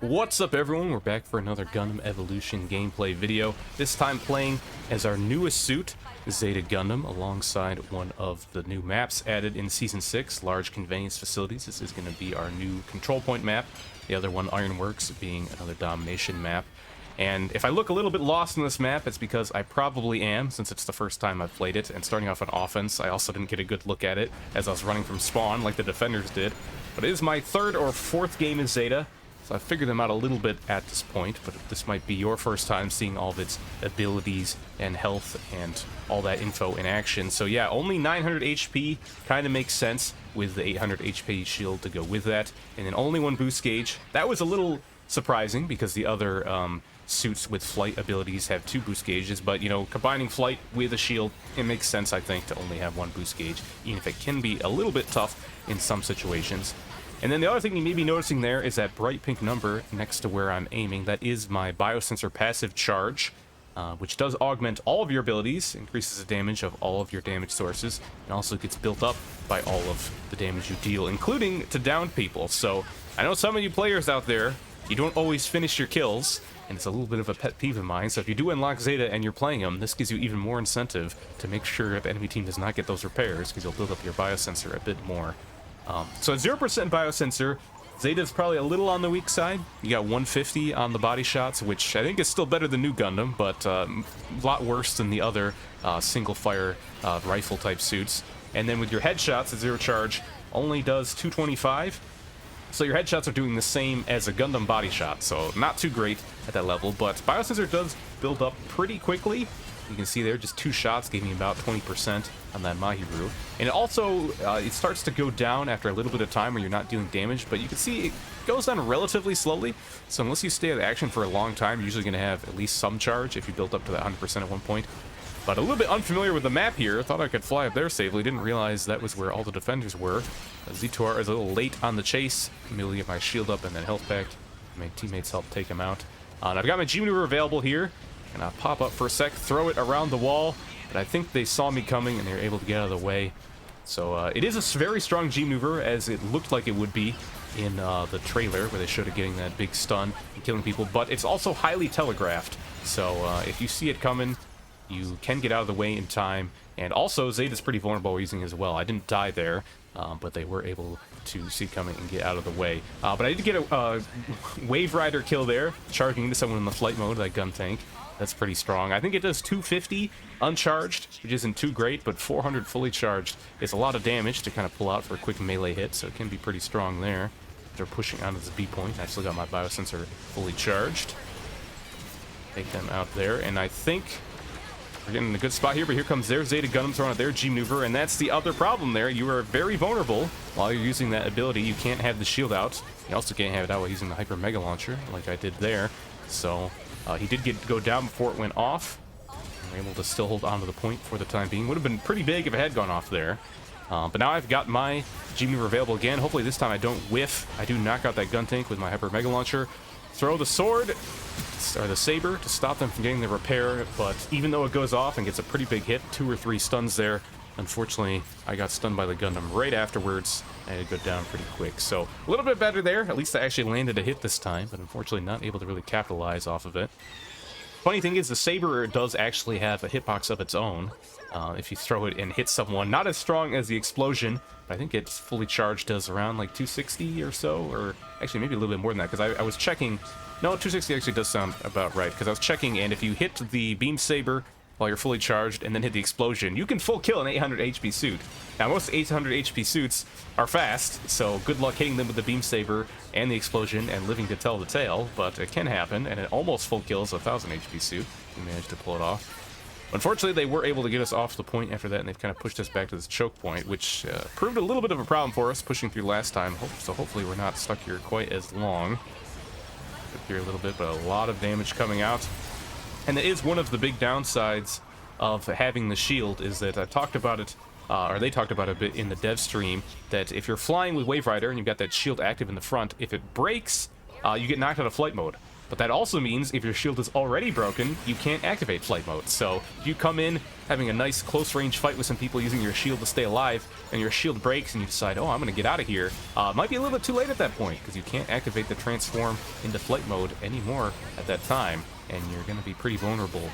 What's up everyone, we're back for another Gundam Evolution gameplay video, this time playing as our newest suit, Zeta Gundam, alongside one of the new maps added in Season 6, Large Conveyance Facilities. This is going to be our new control point map, the other one, Ironworks, being another domination map. And if I look a little bit lost in this map, it's because I probably am, since it's the first time I've played it, and starting off on offense, I also didn't get a good look at it as I was running from spawn like the defenders did. But it is my third or fourth game as Zeta, so I've figured them out a little bit at this point, but this might be your first time seeing all of its abilities and health and all that info in action. So yeah, only 900 HP kind of makes sense with the 800 HP shield to go with that, and then only one boost gauge. That was a little surprising because the other suits with flight abilities have 2 boost gauges, but you know, combining flight with a shield, it makes sense, I think, to only have 1 boost gauge, even if it can be a little bit tough in some situations. And then the other thing you may be noticing there is that bright pink number next to where I'm aiming. That is my Biosensor passive charge, which does augment all of your abilities, increases the damage of all of your damage sources, and also gets built up by all of the damage you deal, including to downed people. So I know some of you players out there, you don't always finish your kills, and it's a little bit of a pet peeve of mine. So if you do unlock Zeta and you're playing him, this gives you even more incentive to make sure if the enemy team does not get those repairs, because you'll build up your Biosensor a bit more. So at 0% Biosensor, Zeta's probably a little on the weak side. You got 150 on the body shots, which I think is still better than New Gundam, but a lot worse than the other single-fire rifle-type suits. And then with your headshots at 0 charge, only does 225. So your headshots are doing the same as a Gundam body shot, so not too great at that level, but Biosensor does build up pretty quickly. You can see there, just 2 shots gave me about 20% on that Mahiru. And it also, it starts to go down after a little bit of time where you're not dealing damage, but you can see it goes down relatively slowly. So unless you stay at action for a long time, you're usually going to have at least some charge if you built up to that 100% at one point. But a little bit unfamiliar with the map here. Thought I could fly up there safely. Didn't realize that was where all the defenders were. Z2R is a little late on the chase. I'm able to get my shield up and then health back. My teammates help take him out. And I've got my G maneuver available here. And I'll pop up for a sec, throw it around the wall, but I think they saw me coming and they were able to get out of the way. So it is a very strong G maneuver, as it looked like it would be in the trailer, where they showed it getting that big stun and killing people, but it's also highly telegraphed. So if you see it coming, you can get out of the way in time. And also, Zeta's pretty vulnerable using it as well. I didn't die there, but they were able to see it coming and get out of the way. But I did get a Wave Rider kill there, charging into someone in the flight mode, that gun tank. That's pretty strong. I think it does 250 uncharged, which isn't too great, but 400 fully charged is a lot of damage to kind of pull out for a quick melee hit, so it can be pretty strong there. They're pushing onto this B point. I still got my Biosensor fully charged. Take them out there, and I think we're getting in a good spot here, but here comes their Zeta Gundam throwing out their G maneuver, and that's the other problem there. You are very vulnerable while you're using that ability. You can't have the shield out. You also can't have it out while using the Hyper Mega Launcher, like I did there. So he did go down before it went off. We're able to still hold on to the point for the time being. Would have been pretty big if it had gone off there. But now I've got my G maneuver available again. Hopefully this time I don't whiff. I do knock out that gun tank with my Hyper Mega Launcher. Throw the sword, or the saber, to stop them from getting the repair. But even though it goes off and gets a pretty big hit, 2 or 3 stuns there, unfortunately I got stunned by the Gundam right afterwards. I had to go down pretty quick. So a little bit better there. At least I actually landed a hit this time, but unfortunately not able to really capitalize off of it. Funny thing is, the saber does actually have a hitbox of its own. If you throw it and hit someone, not as strong as the explosion, but I think it's fully charged, does around like 260 or so, or actually maybe a little bit more than that, because I was checking. No, 260 actually does sound about right, because I was checking, and if you hit the beam saber while you're fully charged and then hit the explosion, you can full kill an 800 HP suit. Now most 800 HP suits are fast, so good luck hitting them with the beam saber and the explosion and living to tell the tale, but it can happen, and it almost full kills a 1000 HP suit. We managed to pull it off. Unfortunately, they were able to get us off the point after that, and they've kind of pushed us back to this choke point, which proved a little bit of a problem for us pushing through last time, so hopefully we're not stuck here quite as long. Up here a little bit, but a lot of damage coming out. And it is one of the big downsides of having the shield, is that I've talked about it, or they talked about it a bit in the dev stream, that if you're flying with Wave Rider and you've got that shield active in the front, if it breaks, you get knocked out of flight mode. But that also means if your shield is already broken, you can't activate flight mode. So if you come in having a nice close range fight with some people using your shield to stay alive, and your shield breaks and you decide, oh, I'm going to get out of here, it might be a little bit too late at that point, because you can't activate the transform into flight mode anymore at that time, and you're going to be pretty vulnerable.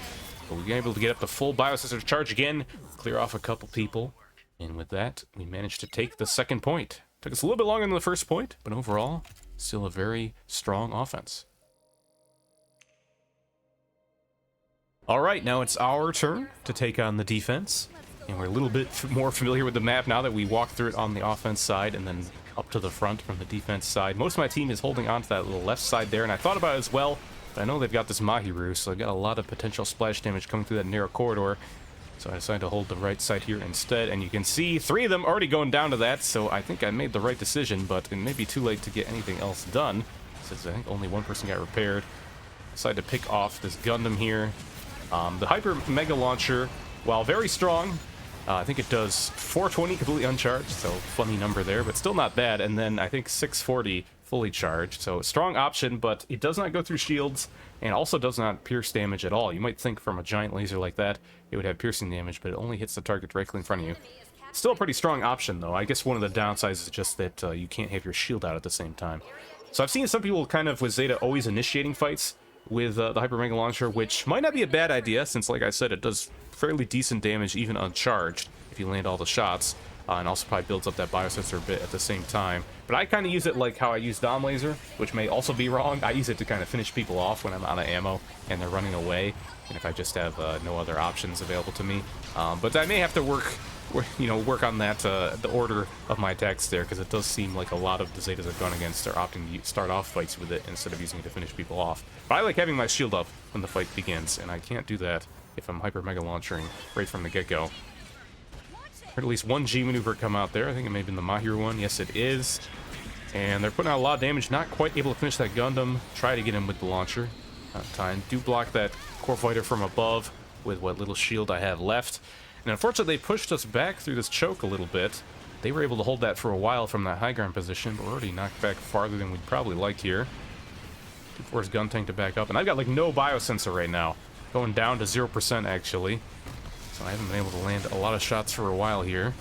But we were able to get up the full Biosensor charge again, clear off a couple people, and with that, we managed to take the second point. Took us a little bit longer than the first point, but overall, still a very strong offense. Alright, now it's our turn to take on the defense, and we're a little bit more familiar with the map now that we walked through it on the offense side and then up to the front from the defense side. Most of my team is holding on to that little left side there, and I thought about it as well, but I know they've got this Mahiru, so I've got a lot of potential splash damage coming through that narrow corridor, so I decided to hold the right side here instead, and you can see 3 of them already going down to that, so I think I made the right decision, but it may be too late to get anything else done, since I think only one person got repaired. Decided to pick off this Gundam here. The Hyper Mega Launcher, while very strong, I think it does 420 completely uncharged, so funny number there, but still not bad. And then I think 640 fully charged, so strong option, but it does not go through shields, and also does not pierce damage at all. You might think from a giant laser like that, it would have piercing damage, but it only hits the target directly in front of you. Still a pretty strong option, though. I guess one of the downsides is just that you can't have your shield out at the same time. So I've seen some people kind of with Zeta always initiating fights with the Hyper Mega Launcher, which might not be a bad idea, since, like I said, it does fairly decent damage even uncharged if you land all the shots, and also probably builds up that Biosensor a bit at the same time. But I kind of use it like how I use Dom Laser, which may also be wrong. I use it to kind of finish people off when I'm out of ammo and they're running away, and if I just have no other options available to me. But I may have to work on that, the order of my attacks there, because it does seem like a lot of the Zetas I've gone against are opting to start off fights with it instead of using it to finish people off. But I like having my shield up when the fight begins, and I can't do that if I'm Hyper Mega Launchering right from the get-go. Heard at least one G maneuver come out there. I think it may have been the Mahiru one. Yes, it is. And they're putting out a lot of damage, not quite able to finish that Gundam. Try to get him with the launcher. Not time. Do block that core fighter from above with what little shield I have left. And unfortunately, they pushed us back through this choke a little bit. They were able to hold that for a while from that high ground position, but we're already knocked back farther than we'd probably like here. To force gun tank to back up. And I've got like no biosensor right now. Going down to 0% actually. So I haven't been able to land a lot of shots for a while here.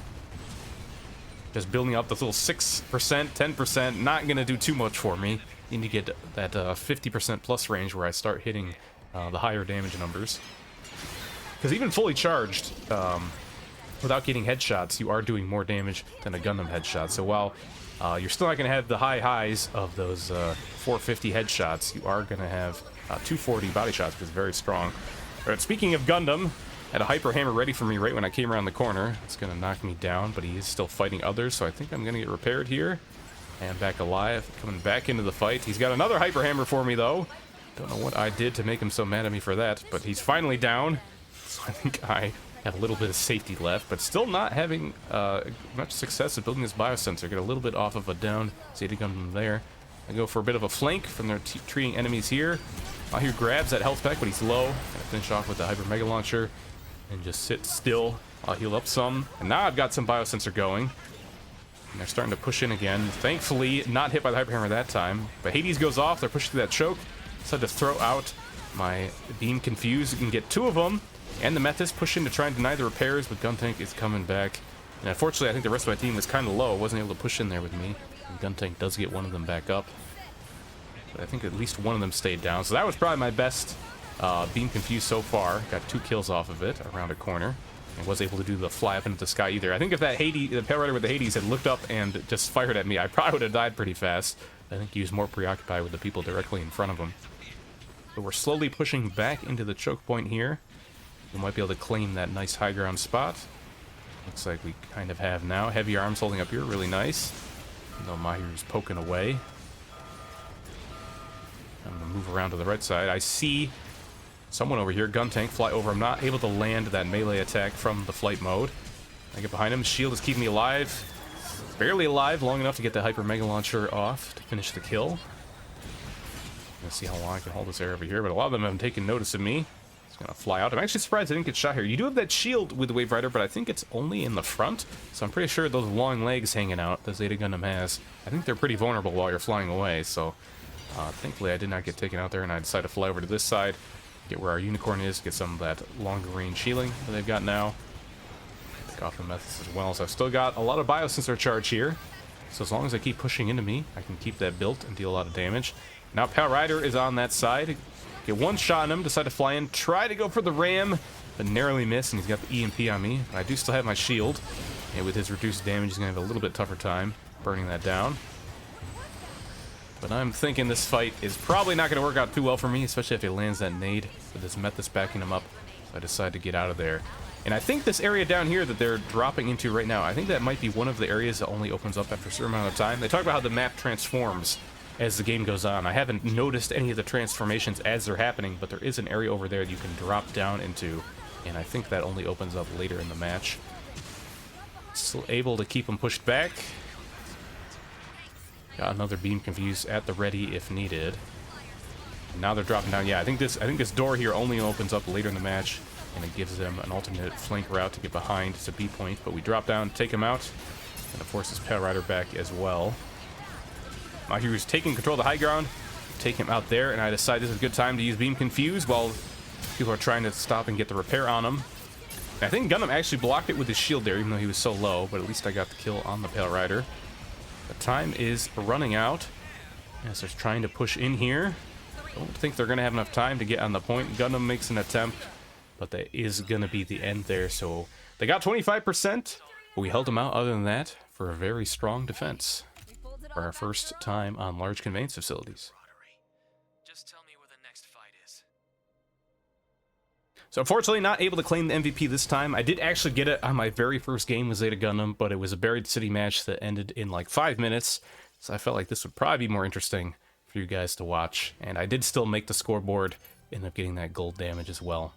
Just building up this little 6%, 10%, not going to do too much for me. Need to get that 50% plus range where I start hitting the higher damage numbers. Because even fully charged, without getting headshots, you are doing more damage than a Gundam headshot. So while you're still not going to have the high highs of those 450 headshots, you are going to have 240 body shots, which is very strong. Alright, speaking of Gundam, had a Hyper Hammer ready for me right when I came around the corner. It's going to knock me down, but he is still fighting others, so I think I'm going to get repaired here. And back alive, coming back into the fight. He's got another Hyper Hammer for me, though. Don't know what I did to make him so mad at me for that, but he's finally down. So I think I have a little bit of safety left, but still not having much success at building this biosensor. Get a little bit off of a down Zeta Gundam there. I go for a bit of a flank from their treating enemies here. Mahiru grabs that health pack, but he's low. Gonna finish off with the Hyper Mega Launcher and just sit still. I'll heal up some, and now I've got some biosensor going. And they're starting to push in again. Thankfully, not hit by the Hyper Hammer that time. But Hades goes off. They're pushing through that choke. Decided to throw out my beam confuse. You can get 2 of them. And the Metis push in to try and deny the repairs, but Guntank is coming back. And unfortunately, I think the rest of my team was kind of low. Wasn't able to push in there with me. And Guntank does get one of them back up. But I think at least one of them stayed down. So that was probably my best beam confuse so far. Got 2 kills off of it around a corner. And was able to do the fly up into the sky either. I think if that Hades, the Pale Rider with the Hades had looked up and just fired at me, I probably would have died pretty fast. I think he was more preoccupied with the people directly in front of him. But we're slowly pushing back into the choke point here. We might be able to claim that nice high ground spot. Looks like we kind of have now. Heavy arms holding up here, really nice. Though Mahiru's poking away. I'm gonna move around to the right side. I see someone over here, gun tank, fly over. I'm not able to land that melee attack from the flight mode. I get behind him. Shield is keeping me alive. Barely alive, long enough to get the Hyper Mega Launcher off to finish the kill. Let's see how long I can hold this air over here, but a lot of them haven't taken notice of me. It's gonna fly out. I'm actually surprised I didn't get shot here. You do have that shield with the Wave Rider, but I think it's only in the front. So I'm pretty sure those long legs hanging out the Zeta Gundam has, I think they're pretty vulnerable while you're flying away. So Thankfully, I did not get taken out there, and I decided to fly over to this side, get where our unicorn is, get some of that longer range healing that they've got now. Pick off the methods as well. So I've still got a lot of biosensor charge here. So as long as I keep pushing into me, I can keep that built and deal a lot of damage. Now Power Rider is on that side. Get one shot on him, decide to fly in, try to go for the ram, but narrowly miss, and he's got the EMP on me. But I do still have my shield, and with his reduced damage, he's going to have a little bit tougher time burning that down. But I'm thinking this fight is probably not going to work out too well for me, especially if he lands that nade with his Methus backing him up. So I decide to get out of there. And I think this area down here that they're dropping into right now, I think that might be one of the areas that only opens up after a certain amount of time. They talk about how the map transforms as the game goes on. I haven't noticed any of the transformations as they're happening, but there is an area over there you can drop down into, and I think that only opens up later in the match. Still able to keep them pushed back. Got another beam confused at the ready if needed. And now they're dropping down. Yeah, I think this door here only opens up later in the match, and it gives them an alternate flank route to get behind to B point. But we drop down, take him out, and it forces Power Rider back as well. My hero's taking control of the high ground, take him out there, and I decide this is a good time to use Beam Confuse while people are trying to stop and get the repair on him. And I think Gundam actually blocked it with his shield there, even though he was so low, but at least I got the kill on the Power Rider. The time is running out as they're trying to push in here. Don't think they're going to have enough time to get on the point. Gundam makes an attempt, but that is going to be the end there. So they got 25%, but we held them out other than that for a very strong defense for our first time on large conveyance facilities. Just tell me where the next fight is. So unfortunately not able to claim the MVP this time. I did actually get it on my very first game with Zeta Gundam, but it was a buried city match that ended in like 5 minutes. So I felt like this would probably be more interesting for you guys to watch. And I did still make the scoreboard, end up getting that gold damage as well.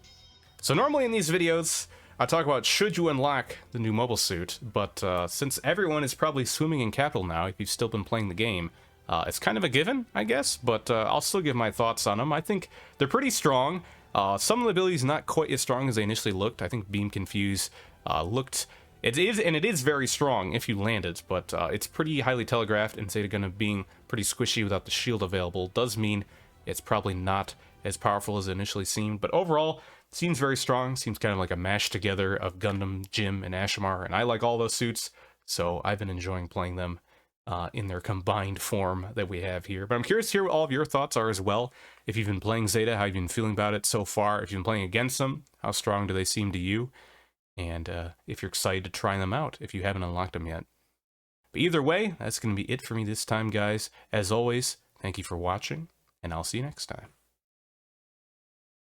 So normally in these videos, I talk about should you unlock the new mobile suit, but since everyone is probably swimming in capital now, if you've still been playing the game, it's kind of a given, I guess, but I'll still give my thoughts on them. I think they're pretty strong. Some of the abilities not quite as strong as they initially looked. I think Beam Confuse it is very strong if you land it, but it's pretty highly telegraphed, and Zeta Gundam being pretty squishy without the shield available does mean it's probably not as powerful as it initially seemed, but overall, seems very strong. Seems kind of like a mash together of Gundam, Jim, and Ashimar, and I like all those suits, so I've been enjoying playing them in their combined form that we have here. But I'm curious to hear what all of your thoughts are as well. If you've been playing Zeta, how you've been feeling about it so far. If you've been playing against them, how strong do they seem to you? And if you're excited to try them out, if you haven't unlocked them yet. But either way, that's going to be it for me this time, guys. As always, thank you for watching, and I'll see you next time.